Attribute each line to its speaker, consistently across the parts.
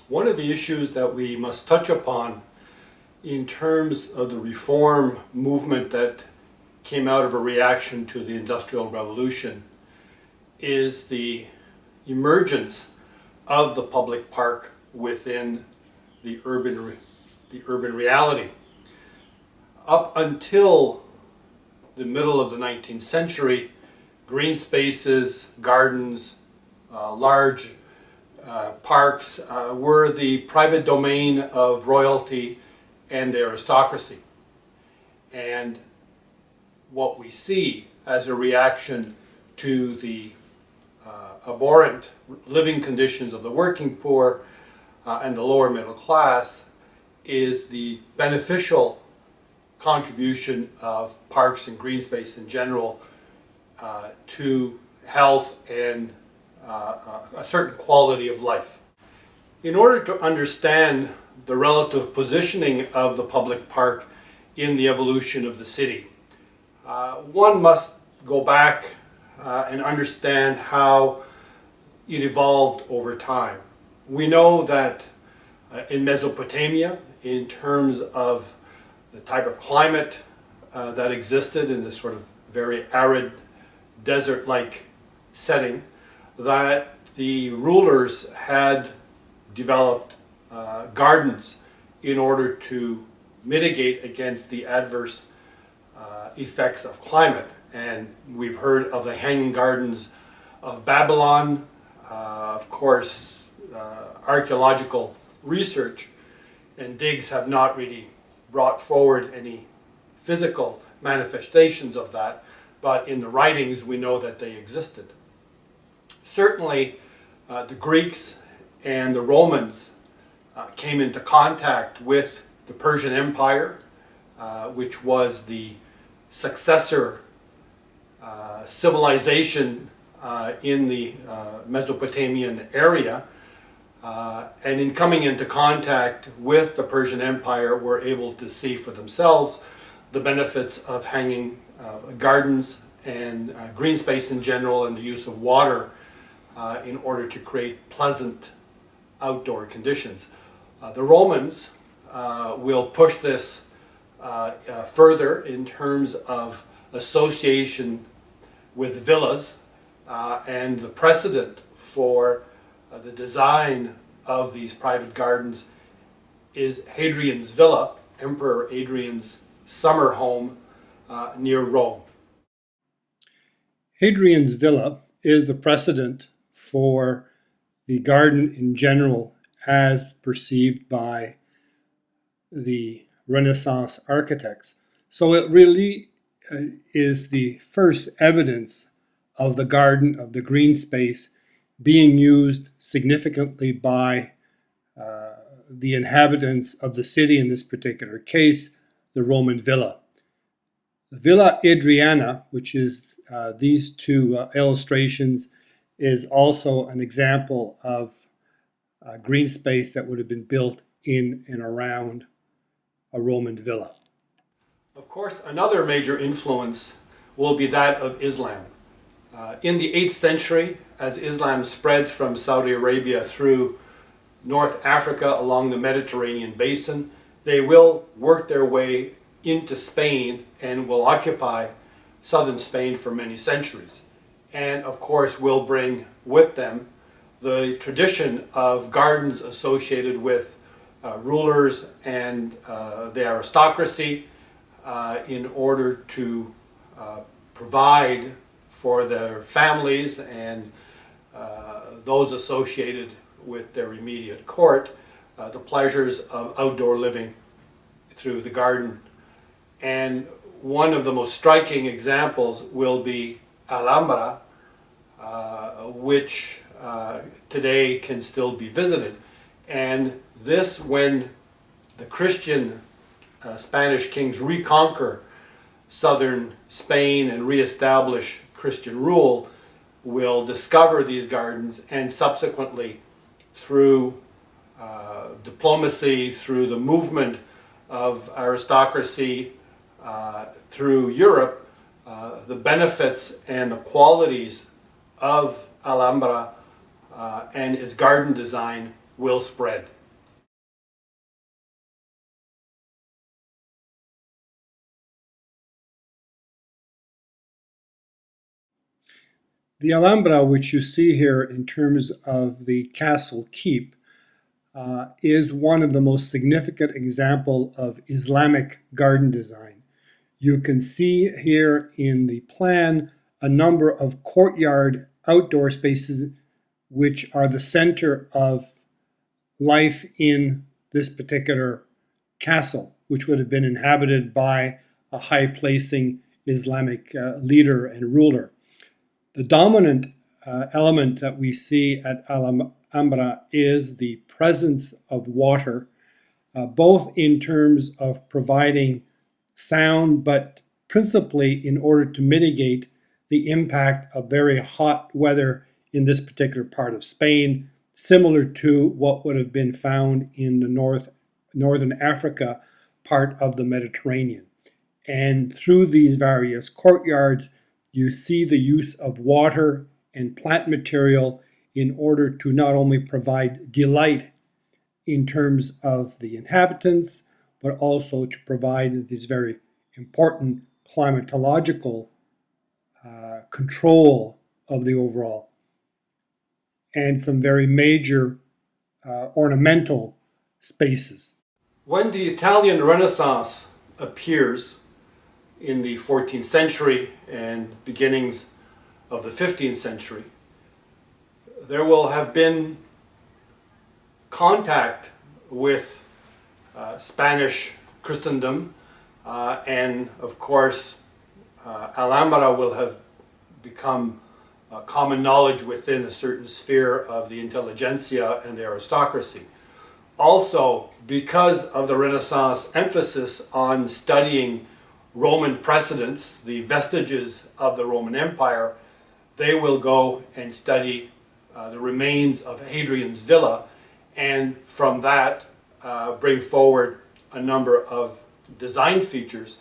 Speaker 1: One of the issues that we must touch upon in terms of the reform movement that came out of a reaction to the Industrial Revolution is the emergence of the public park within the urban reality. Up until the middle of the 19th century, green spaces, gardens, large parks were the private domain of royalty and the aristocracy. And what we see as a reaction to the abhorrent living conditions of the working poor and the lower middle class is the beneficial contribution of parks and green space in general to health and a certain quality of life. In order to understand the relative positioning of the public park in the evolution of the city, one must go back and understand how it evolved over time. We know that in Mesopotamia, in terms of the type of climate that existed in this sort of very arid, desert-like setting, that the rulers had developed gardens in order to mitigate against the adverse effects of climate. And we've heard of the Hanging Gardens of Babylon. Of course, archaeological research and digs have not really brought forward any physical manifestations of that, but in the writings we know that they existed. Certainly, the Greeks and the Romans came into contact with the Persian Empire, which was the successor civilization in the Mesopotamian area, and in coming into contact with the Persian Empire were able to see for themselves the benefits of hanging gardens and green space in general, and the use of water in order to create pleasant outdoor conditions. The Romans will push this further in terms of association with villas, and the precedent for the design of these private gardens is Hadrian's Villa, Emperor Hadrian's summer home near Rome. Hadrian's Villa is the precedent for the garden in general as perceived by the Renaissance architects. So it really is the first evidence of the garden, of the green space, being used significantly by the inhabitants of the city, in this particular case, the Roman villa. The Villa Adriana, which is these two illustrations, is also an example of green space that would have been built in and around a Roman villa. Of course, another major influence will be that of Islam. In the 8th century, as Islam spreads from Saudi Arabia through North Africa along the Mediterranean basin, they will work their way into Spain and will occupy southern Spain for many centuries. And of course will bring with them the tradition of gardens associated with rulers and the aristocracy in order to provide for their families and those associated with their immediate court the pleasures of outdoor living through the garden. And one of the most striking examples will be Alhambra, which today can still be visited. And this, when the Christian Spanish kings reconquer southern Spain and reestablish Christian rule, will discover these gardens, and subsequently through diplomacy, through the movement of aristocracy through Europe, the benefits and the qualities of Alhambra and its garden design will spread. The Alhambra, which you see here in terms of the castle keep, is one of the most significant example of Islamic garden design. You can see here in the plan a number of courtyard outdoor spaces which are the center of life in this particular castle, which would have been inhabited by a high-placing Islamic leader and ruler. The dominant element that we see at Alhambra is the presence of water, both in terms of providing sound, but principally in order to mitigate the impact of very hot weather in this particular part of Spain, similar to what would have been found in the northern Africa part of the Mediterranean. And through these various courtyards, you see the use of water and plant material in order to not only provide delight in terms of the inhabitants, but also to provide these very important climatological control of the overall, and some very major ornamental spaces. When the Italian Renaissance appears in the 14th century and beginnings of the 15th century, there will have been contact with Spanish Christendom, and of course Alhambra will have become common knowledge within a certain sphere of the intelligentsia and the aristocracy. Also, because of the Renaissance emphasis on studying Roman precedents, the vestiges of the Roman Empire, they will go and study the remains of Hadrian's villa, and from that bring forward a number of design features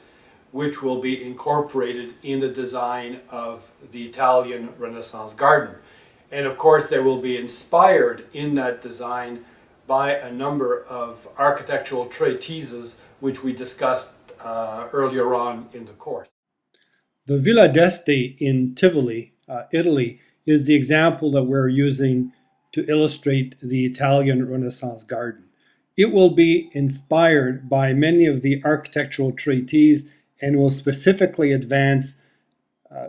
Speaker 1: which will be incorporated in the design of the Italian Renaissance garden. And of course they will be inspired in that design by a number of architectural treatises which we discussed earlier on in the course. The Villa d'Este in Tivoli, Italy, is the example that we're using to illustrate the Italian Renaissance garden. It will be inspired by many of the architectural treatises and will specifically advance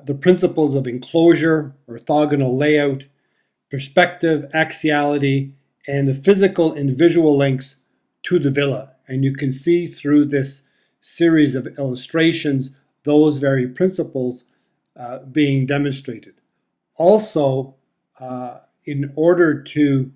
Speaker 1: the principles of enclosure, orthogonal layout, perspective, axiality, and the physical and visual links to the villa. And you can see through this series of illustrations those very principles being demonstrated. Also, in order to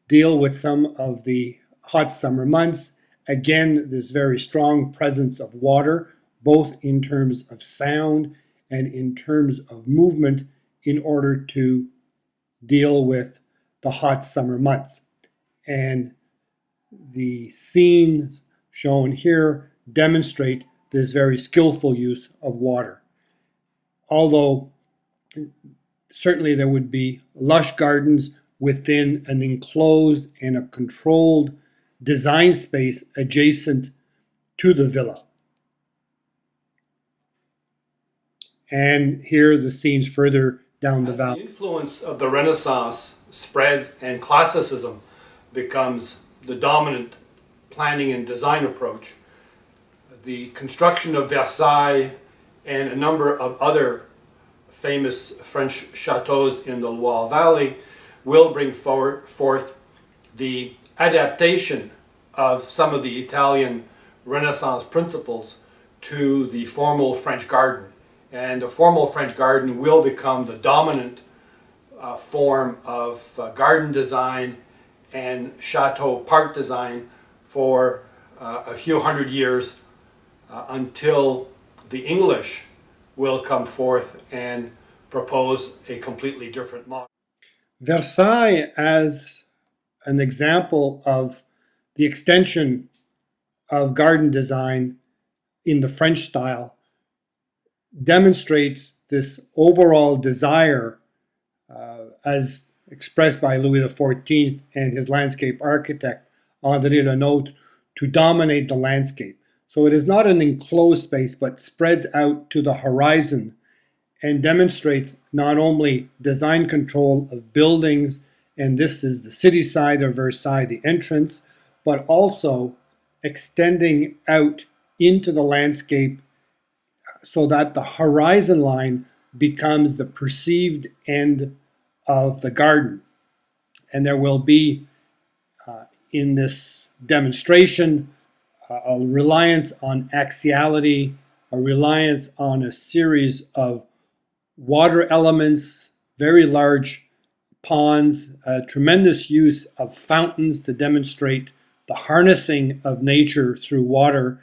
Speaker 1: deal with some of the hot summer months, again, this very strong presence of water, both in terms of sound and in terms of movement, in order to deal with the hot summer months. And the scenes shown here demonstrate this very skillful use of water. Although certainly there would be lush gardens within an enclosed and a controlled design space adjacent to the villa. And here are the scenes further down the valley. The influence of the Renaissance spreads and classicism becomes the dominant planning and design approach. The construction of Versailles and a number of other famous French chateaus in the Loire Valley will bring forth the adaptation of some of the Italian Renaissance principles to the formal French garden. And the formal French garden will become the dominant form of garden design and chateau park design for a few hundred years until the English will come forth and propose a completely different model. Versailles, as an example of the extension of garden design in the French style, demonstrates this overall desire as expressed by Louis XIV and his landscape architect André Lenotre to dominate the landscape. So it is not an enclosed space but spreads out to the horizon
Speaker 2: and demonstrates not only design control of buildings, and this is the city side of Versailles, the entrance, but also extending out into the landscape so that the horizon line becomes the perceived end of the garden. And there will be, in this demonstration, a reliance on axiality, a reliance on a series of water elements, very large ponds, a tremendous use of fountains to demonstrate the harnessing of nature through water,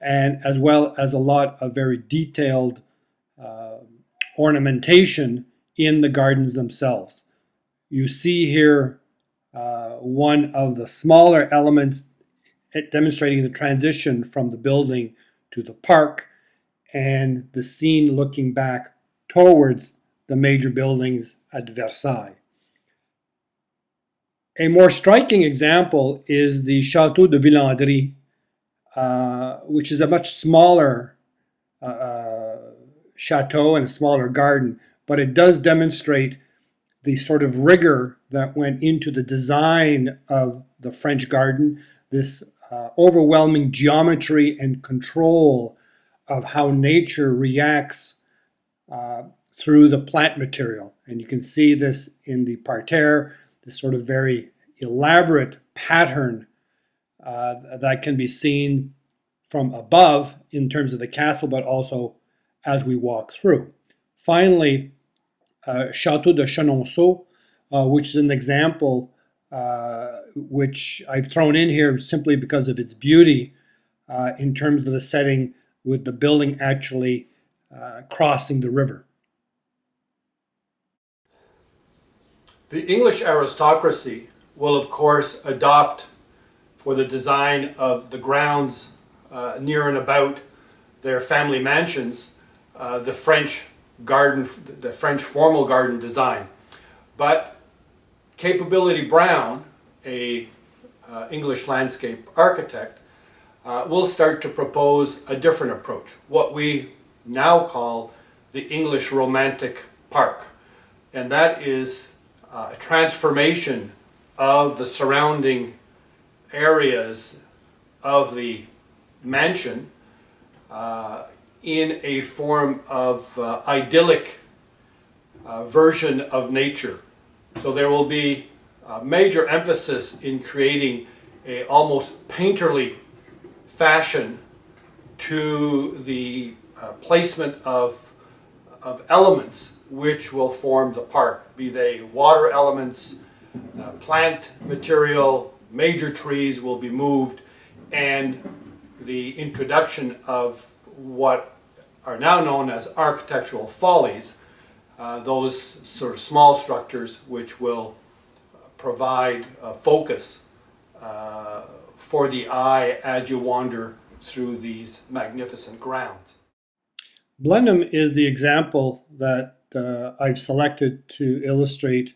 Speaker 2: and as well as a lot of very detailed ornamentation in the gardens themselves. You see here one of the smaller elements demonstrating the transition from the building to the park, and the scene looking back towards the major buildings at Versailles. A more striking example is the Château de Villandry, which is a much smaller chateau and a smaller garden, but it does demonstrate the sort of rigor that went into the design of the French garden, this overwhelming geometry and control of how nature reacts through the plant material. And you can see this in the parterre, this sort of very elaborate pattern that can be seen from above in terms of the castle, but also as we walk through. Finally, Château de Chenonceau, which is an example which I've thrown in here simply because of its beauty in terms of the setting, with the building actually crossing the river.
Speaker 1: The English aristocracy will, of course, adopt for the design of the grounds near and about their family mansions the French garden, the French formal garden design. But Capability Brown, a English landscape architect, will start to propose a different approach, what we now call the English Romantic Park. And that is a transformation of the surrounding areas of the mansion in a form of idyllic version of nature. So there will be a major emphasis in creating a almost painterly fashion to the placement of elements which will form the park, be they water elements, plant material, major trees will be moved, and the introduction of what are now known as architectural follies, those sort of small structures which will provide focus for the eye as you wander through these magnificent grounds.
Speaker 2: Blenheim is the example that I've selected to illustrate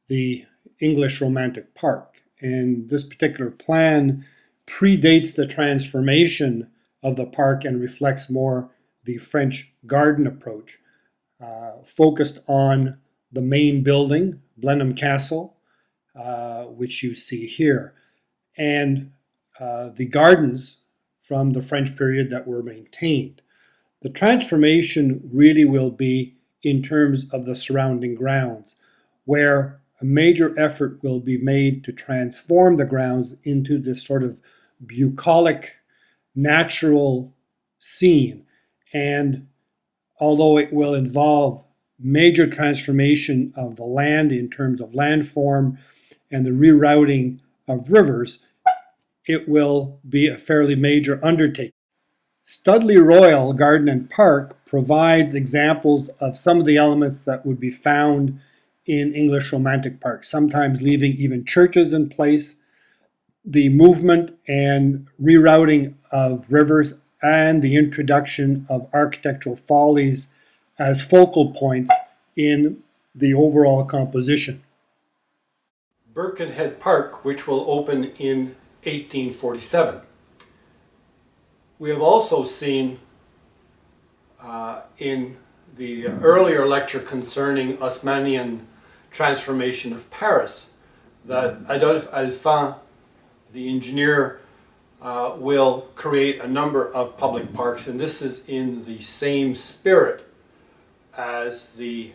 Speaker 2: the English Romantic Park. And this particular plan predates the transformation of the park and reflects more the French garden approach, focused on the main building, Blenheim Castle, which you see here, and the gardens from the French period that were maintained. The transformation really will be in terms of the surrounding grounds, where a major effort will be made to transform the grounds into this sort of bucolic, natural scene. And although it will involve major transformation of the land in terms of landform and the rerouting of rivers, it will be a fairly major undertaking. Studley Royal Garden and Park provides examples of some of the elements that would be found in English Romantic parks, sometimes leaving even churches in place, the movement and rerouting of rivers, and the introduction of architectural follies as focal points in the overall composition.
Speaker 1: Birkenhead Park, which will open in 1847. We have also seen in the earlier lecture concerning Haussmannian transformation of Paris, that Adolphe Alphand, the engineer, will create a number of public parks, and this is in the same spirit as the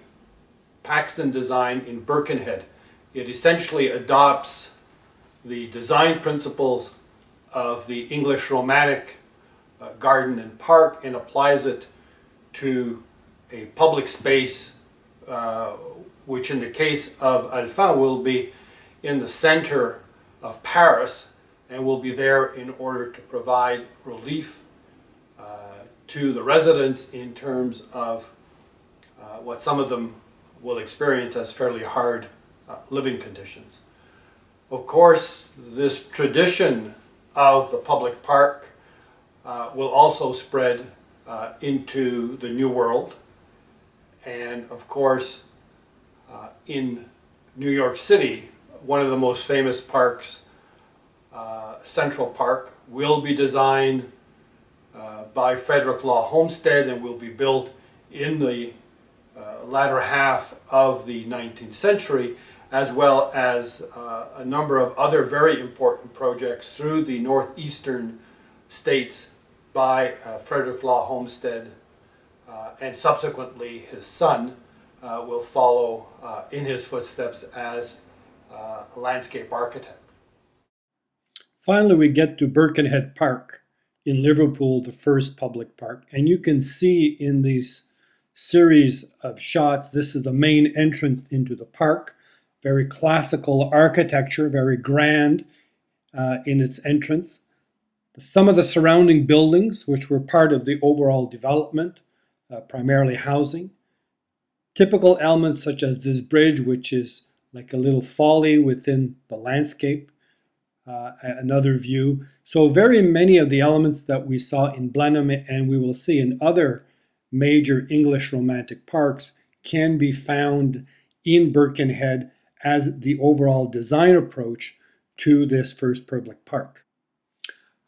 Speaker 1: Paxton design in Birkenhead. It essentially adopts the design principles of the English Romantic garden and park and applies it to a public space, which in the case of Alphand will be in the center of Paris and will be there in order to provide relief to the residents in terms of what some of them will experience as fairly hard living conditions. Of course, this tradition of the public park will also spread into the New World. And of course, in New York City, one of the most famous parks, Central Park, will be designed by Frederick Law Homestead and will be built in the latter half of the 19th century, as well as a number of other very important projects through the northeastern states by Frederick Law Homestead, and subsequently his son will follow in his footsteps as a landscape architect.
Speaker 2: Finally, we get to Birkenhead Park in Liverpool, the first public park. And you can see in these series of shots, this is the main entrance into the park. Very classical architecture, very grand in its entrance. Some of the surrounding buildings, which were part of the overall development, primarily housing. Typical elements such as this bridge, which is like a little folly within the landscape. Another view. So very many of the elements that we saw in Blenheim and we will see in other major English Romantic parks can be found in Birkenhead as the overall design approach to this first public park.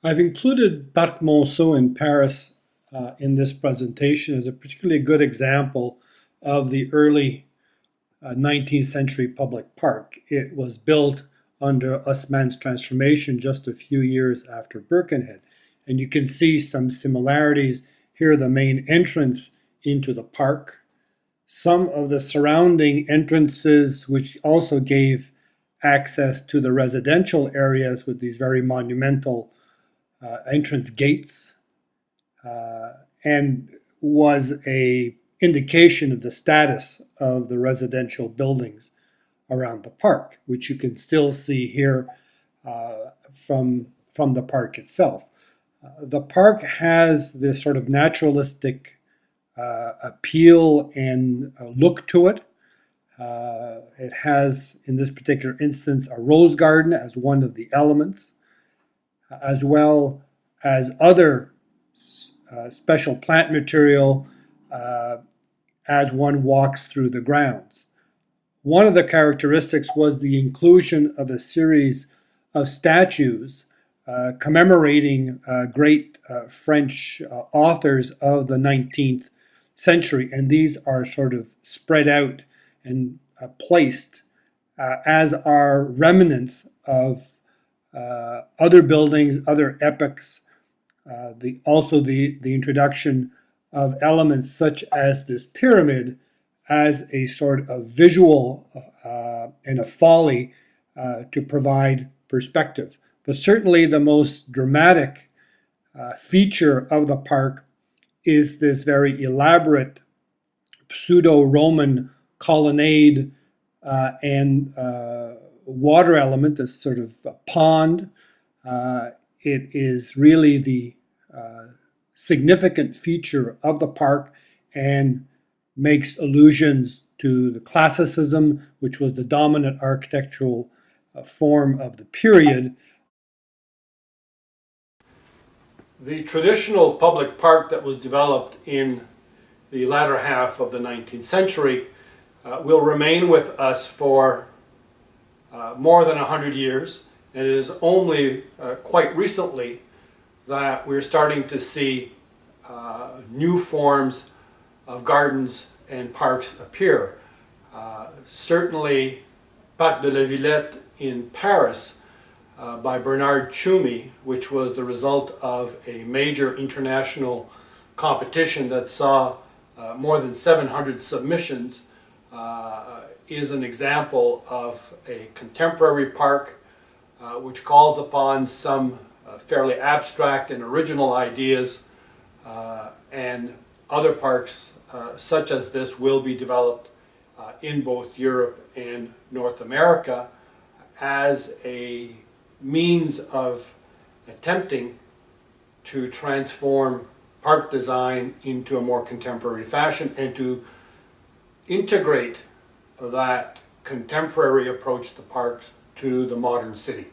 Speaker 2: I've included Parc Monceau in Paris in this presentation as a particularly good example of the early 19th century public park. It was built under Haussmann's transformation just a few years after Birkenhead. And you can see some similarities here, the main entrance into the park. Some of the surrounding entrances, which also gave access to the residential areas with these very monumental entrance gates, and was a indication of the status of the residential buildings around the park, which you can still see here from the park itself. The park has this sort of naturalistic appeal and look to it. It has, in this particular instance, a rose garden as one of the elements, as well as other special plant material as one walks through the grounds. One of the characteristics was the inclusion of a series of statues commemorating great French authors of the 19th century, and these are sort of spread out and placed as are remnants of other buildings, other epochs, also the introduction of elements such as this pyramid as a sort of visual and a folly to provide perspective. But certainly the most dramatic feature of the park is this very elaborate pseudo-Roman colonnade and water element, this sort of pond. It is really the significant feature of the park and makes allusions to the classicism, which was the dominant architectural form of the period.
Speaker 1: The traditional public park that was developed in the latter half of the 19th century will remain with us for more than 100 years. And it is only quite recently that we're starting to see new forms of gardens and parks appear. Certainly, Parc de la Villette in Paris by Bernard Tschumi, which was the result of a major international competition that saw more than 700 submissions, is an example of a contemporary park which calls upon some fairly abstract and original ideas, and other parks such as this will be developed in both Europe and North America as a means of attempting to transform park design into a more contemporary fashion and to integrate that contemporary approach to parks to the modern city.